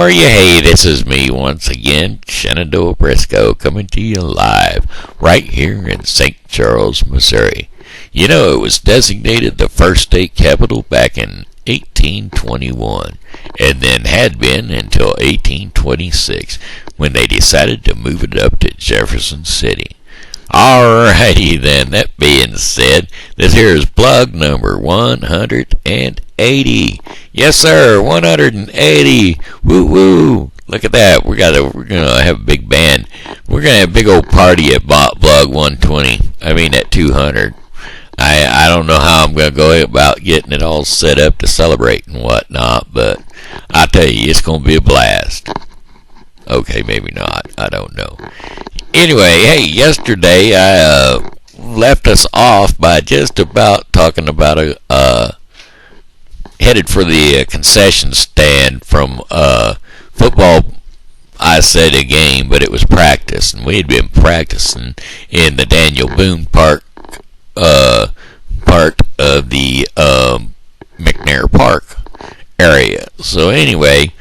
are you? Hey, this is me once again, Shenandoah Briscoe, coming to you live right here in St. Charles, Missouri. You know, it was designated the first state capital back in 1821, and then had been until 1826, when they decided to move it up to Jefferson City. Alrighty then, that being said, this here is blog number 180. Yes sir, 180. Woo woo. Look at that. We're gonna have a big band. We're gonna have a big old party at blog 120. At 200. I don't know how I'm gonna go about getting it all set up to celebrate and whatnot, but I'll tell you, it's gonna be a blast. Okay, maybe not. I don't know. Anyway, hey, yesterday I left us off by just about talking about headed for the concession stand from football. I said a game, but it was practice, and we had been practicing in the Daniel Boone Park part of the McNair Park area. So anyway,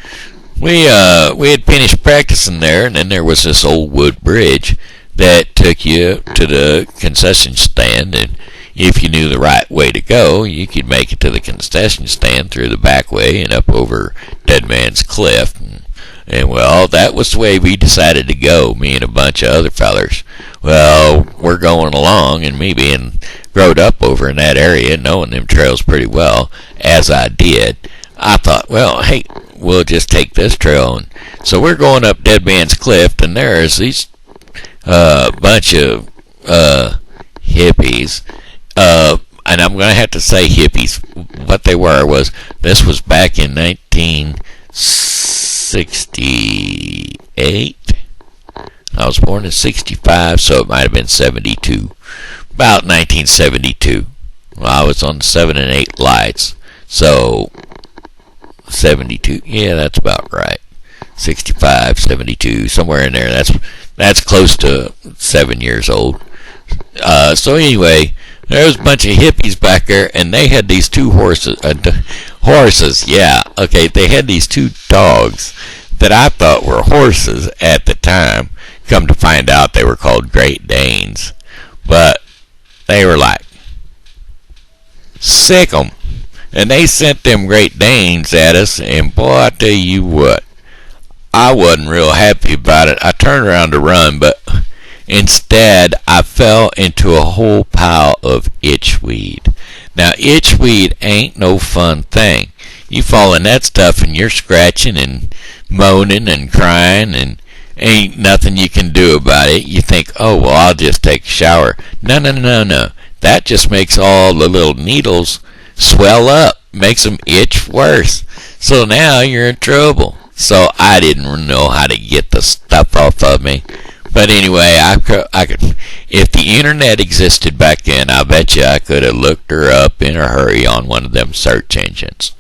we had finished practicing there, and then there was this old wood bridge that took you to the concession stand, and if you knew the right way to go, you could make it to the concession stand through the back way and up over Dead Man's Cliff. And well, that was the way we decided to go, me and a bunch of other fellers. Well, we're going along, and me being growed up over in that area, knowing them trails pretty well, as I did, I thought, well, hey, we'll just take this trail. And so we're going up Dead Man's Cliff, and there's these bunch of hippies, and I'm going to have to say hippies. What they were was, this was back in 1968. I was born in 65, so it might have been 72. About 1972. Well, I was on 7 and 8 lights, so 72, yeah, that's about right. 65, 72, somewhere in there. That's close to 7 years old. So anyway, there was a bunch of hippies back there, and they had these two horses. Yeah, okay, they had these two dogs that I thought were horses at the time. Come to find out, they were called Great Danes. But they were like, sick 'em. And they sent them Great Danes at us, and boy, I tell you what, I wasn't real happy about it. I turned around to run, but instead, I fell into a whole pile of itchweed. Now, itchweed ain't no fun thing. You fall in that stuff, and you're scratching and moaning and crying, and ain't nothing you can do about it. You think, oh, well, I'll just take a shower. No. That just makes all the little needles swell up, makes them itch worse. So now you're in trouble. So I didn't know how to get the stuff off of me. But anyway, I could, if the internet existed back then, I bet you I could have looked her up in a hurry on one of them search engines.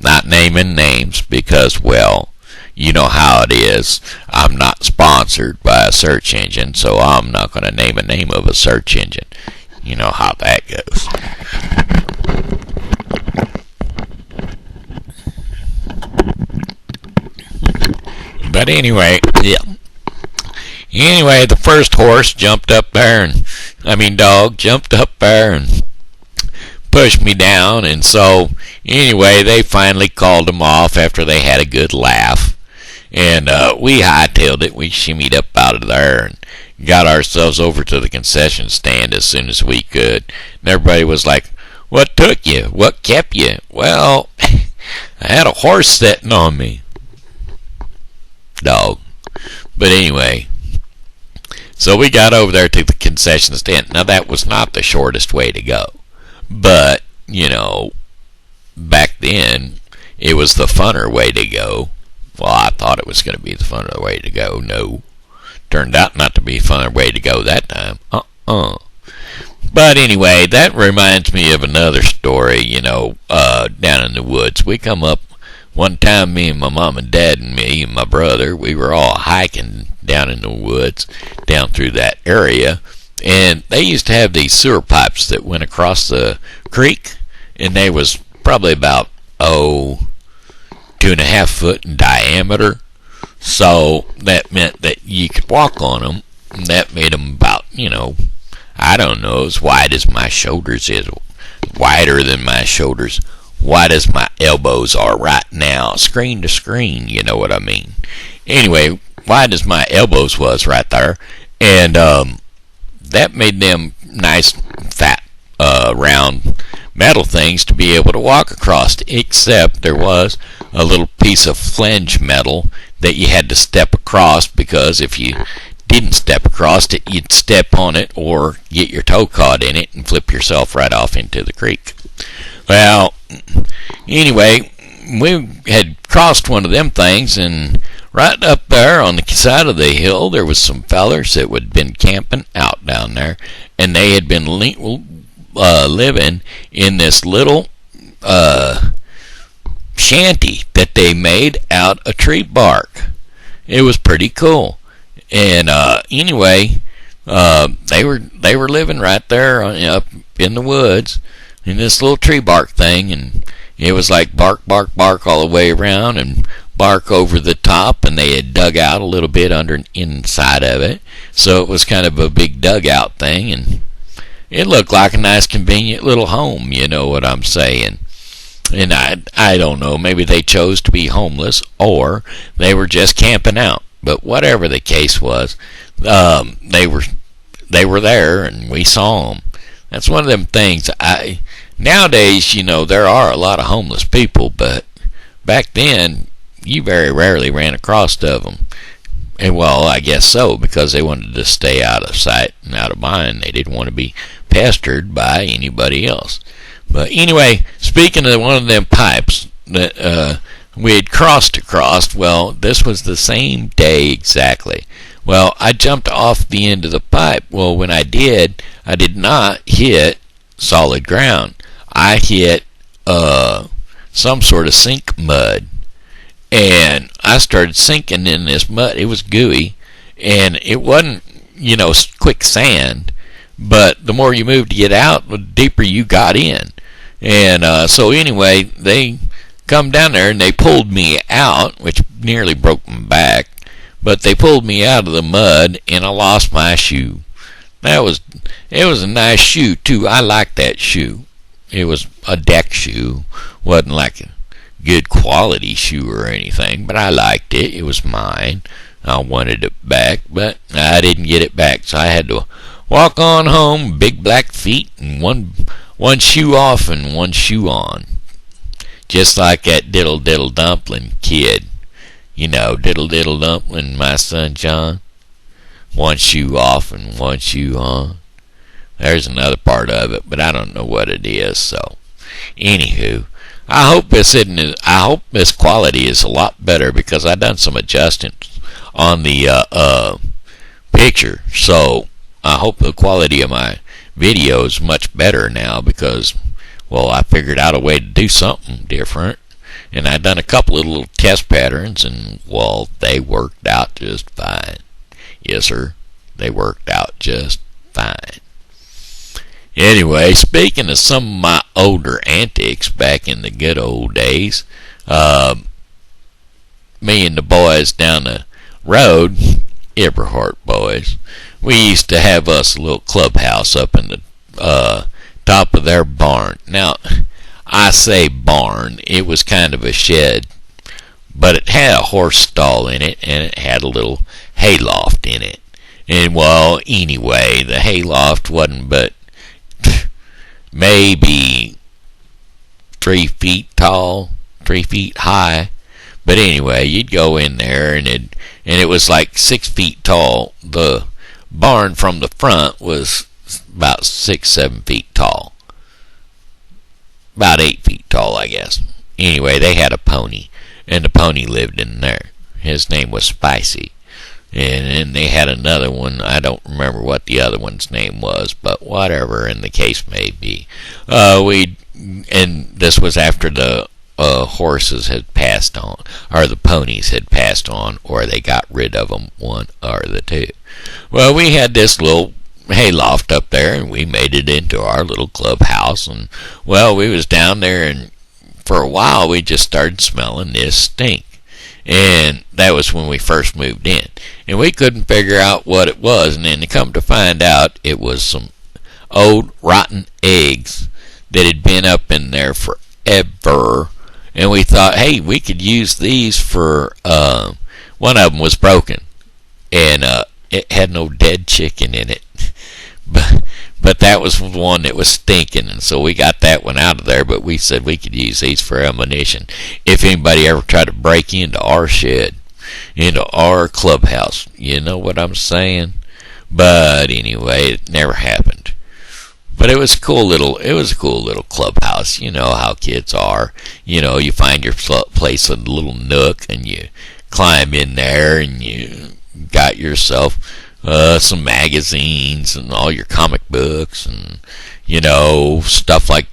Not naming names because, well, you know how it is. I'm not sponsored by a search engine, so I'm not going to name a name of a search engine. You know how that goes. But anyway, yeah. Anyway, the first horse jumped up there, dog jumped up there and pushed me down, and so anyway, they finally called him off after they had a good laugh, and we hightailed it. We shimmied up out of there and got ourselves over to the concession stand as soon as we could. And everybody was like, "What took you? What kept you?" Well, I had a horse sitting on me, dog. But anyway, so we got over there to the concession stand. Now, that was not the shortest way to go. But, back then, it was the funner way to go. Well, I thought it was going to be the funner way to go. No. Turned out not to be the funner way to go that time. But anyway, that reminds me of another story, down in the woods. We come up one time, me and my mom and dad and me and my brother, we were all hiking down in the woods, down through that area, and they used to have these sewer pipes that went across the creek, and they was probably about, 2.5 foot in diameter. So that meant that you could walk on them. And that made them about, I don't know, as wide as my shoulders is. Wider than my shoulders. Wide as my elbows are right now. Screen to screen, you know what I mean. Anyway, wide as my elbows was right there. And that made them nice, fat, round metal things to be able to walk across, except there was a little piece of flange metal that you had to step across, because if you didn't step across it, you'd step on it or get your toe caught in it and flip yourself right off into the creek. Well, anyway, we had crossed one of them things, and right up there on the side of the hill, there was some fellers that had been camping out down there, and they had been living in this little shanty that they made out of tree bark. It was pretty cool. And anyway, they were living right there up in the woods in this little tree bark thing, and it was like bark, bark, bark all the way around, and bark over the top, and they had dug out a little bit inside of it, so it was kind of a big dugout thing, and it looked like a nice, convenient little home, you know what I'm saying. And I don't know, maybe they chose to be homeless, or they were just camping out. But whatever the case was, they were there, and we saw them. That's one of them things. Nowadays, there are a lot of homeless people, but back then, you very rarely ran across of them. And well, I guess so, because they wanted to stay out of sight and out of mind. They didn't want to be pestered by anybody else. But anyway, speaking of one of them pipes that we had crossed across, well, this was the same day exactly. Well, I jumped off the end of the pipe. Well, when I did not hit solid ground. I hit some sort of sink mud. And I started sinking in this mud. It was gooey, and it wasn't, quicksand, but the more you moved to get out, the deeper you got in. And so anyway, they come down there, and they pulled me out, which nearly broke my back, but they pulled me out of the mud, and I lost my shoe. It was a nice shoe, too. I liked that shoe. It was a deck shoe. Wasn't like a good quality shoe or anything, but I liked it. It was mine. I wanted it back, but I didn't get it back, so I had to walk on home, big black feet, and one shoe off and one shoe on. Just like that Diddle Diddle Dumpling kid. Diddle Diddle Dumpling, my son John. One shoe off and one shoe on. There's another part of it, but I don't know what it is, so. Anywho, I hope this quality is a lot better, because I done some adjustments on the picture, so I hope the quality of my video is much better now, because, well, I figured out a way to do something different, and I done a couple of little test patterns, and, well, they worked out just fine. Yes, sir, they worked out just fine. Anyway, speaking of some of my older antics back in the good old days, me and the boys down the road, Eberhart boys, we used to have us a little clubhouse up in the top of their barn. Now, I say barn, it was kind of a shed, but it had a horse stall in it, and it had a little hayloft in it. And, well, anyway, the hayloft wasn't but maybe 3 feet tall, 3 feet high. But anyway, you'd go in there, and it was like 6 feet tall. The barn from the front was about 6-7 feet tall. About 8 feet tall, I guess. Anyway, they had a pony, and the pony lived in there. His name was Spicy. And then they had another one. I don't remember what the other one's name was, but whatever in the case may be. And this was after the horses had passed on, or the ponies had passed on, or they got rid of them, one or the two. Well, we had this little hayloft up there, and we made it into our little clubhouse. And, well, we was down there and for a while we just started smelling this stink. And that was when we first moved in. And we couldn't figure out what it was. And then to come to find out, it was some old rotten eggs that had been up in there forever. And we thought, hey, we could use these for, one of them was broken. And it had no dead chicken in it. But that was the one that was stinking, and so we got that one out of there. But we said we could use these for ammunition if anybody ever tried to break into our shed, into our clubhouse. You know what I'm saying? But anyway, it never happened. But it was a cool little clubhouse. You know how kids are. You know, you find your place in a little nook, and you climb in there, and you got yourself some magazines and all your comic books and, you know, stuff like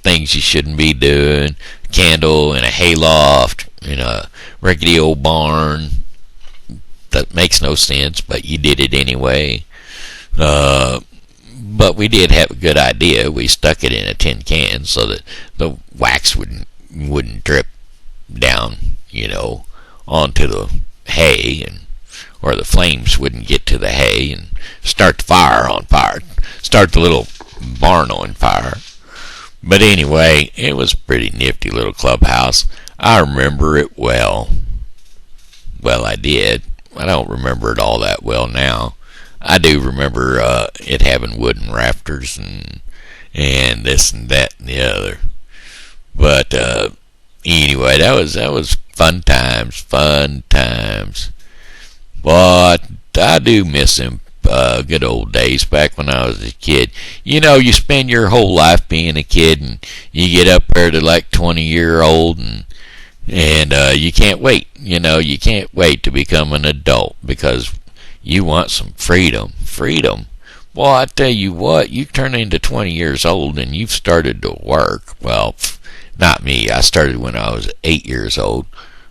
things you shouldn't be doing. A candle in a hayloft in a rickety old barn that makes no sense, but you did it anyway. But we did have a good idea. We stuck it in a tin can so that the wax wouldn't drip down, you know, onto the hay, and or the flames wouldn't get to the hay and start the fire on fire, start the little barn on fire. But anyway, it was a pretty nifty little clubhouse. I remember it well. Well, I did. I don't remember it all that well now. I do remember it having wooden rafters and this and that and the other. But anyway, that was fun times. But I do miss them good old days back when I was a kid. You know, you spend your whole life being a kid, and you get up there to like 20-year-old, and you can't wait. You know, you can't wait to become an adult because you want some freedom. Well, I tell you what, you turn into 20 years old and you've started to work. Well, not me. I started when I was 8 years old,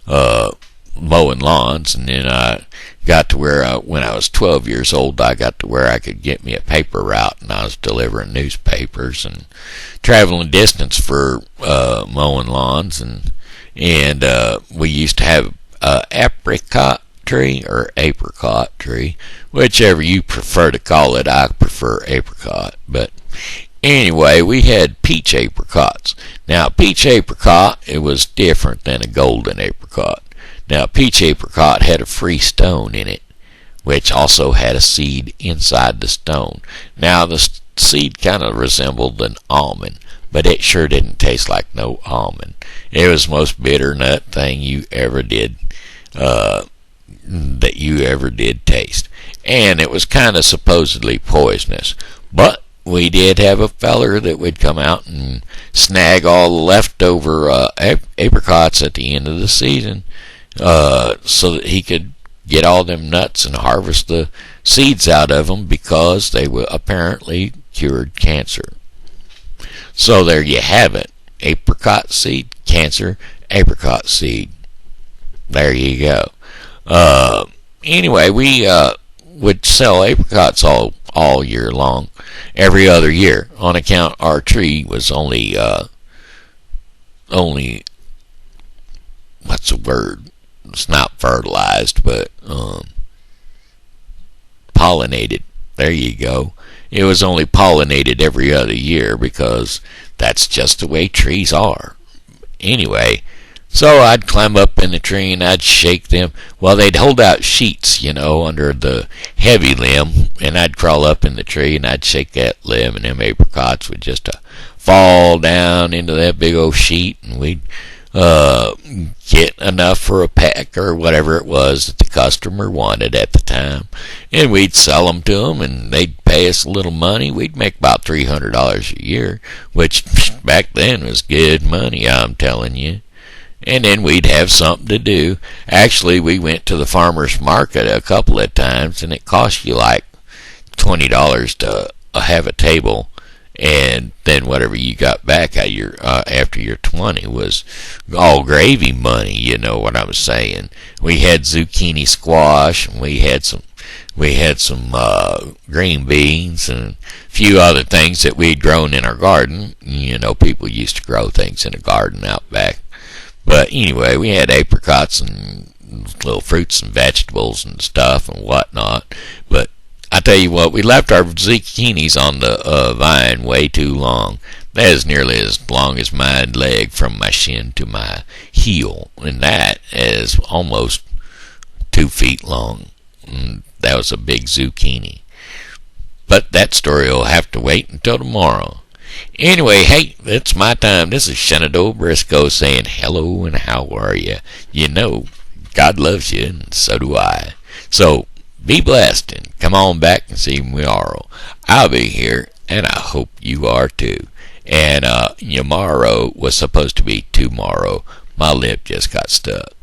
mowing lawns, and then I got to where when I was 12 years old, I got to where I could get me a paper route, and I was delivering newspapers and traveling distance for mowing lawns, and we used to have apricot tree or apricot tree, whichever you prefer to call it. I prefer apricot, but anyway, we had peach apricots. Now, peach apricot, it was different than a golden apricot. Now, peach apricot had a free stone in it, which also had a seed inside the stone. Now, the seed kind of resembled an almond, but it sure didn't taste like no almond. It was the most bitter nut thing you ever did, that you ever did taste. And it was kind of supposedly poisonous. But we did have a feller that would come out and snag all the leftover apricots at the end of the season, so that he could get all them nuts and harvest the seeds out of them, because they were apparently cured cancer. So there you have it. Apricot seed, cancer, apricot seed. There you go. Anyway, we would sell apricots all year long, every other year, on account our tree was only what's the word? It's not fertilized, but pollinated. There you go. It was only pollinated every other year, because that's just the way trees are. Anyway, so I'd climb up in the tree and I'd shake them. Well, they'd hold out sheets, you know, under the heavy limb, and I'd crawl up in the tree and I'd shake that limb, and them apricots would just fall down into that big old sheet, and we'd get enough for a peck or whatever it was that the customer wanted at the time, and we'd sell them to them, and they'd pay us a little money. We'd make about $300 a year, which back then was good money, I'm telling you. And then we'd have something to do. Actually, we went to the farmer's market a couple of times, and it cost you like $20 to have a table, and then whatever you got back out your after your 20 was all gravy money. You know what I'm saying? We had zucchini squash, and we had some We had some green beans and a few other things that we'd grown in our garden. You know, people used to grow things in a garden out back. But anyway, we had apricots and little fruits and vegetables and stuff and whatnot. But I tell you what, we left our zucchinis on the vine way too long. That is nearly as long as my leg from my shin to my heel, and that is almost 2 feet long. And that was a big zucchini. But that story will have to wait until tomorrow. Anyway, hey, it's my time. This is Shenandoah Briscoe saying hello and how are you? You know, God loves you, and so do I. So, be blessed, and come on back and see me tomorrow. I'll be here, and I hope you are too. And tomorrow was supposed to be tomorrow. My lip just got stuck.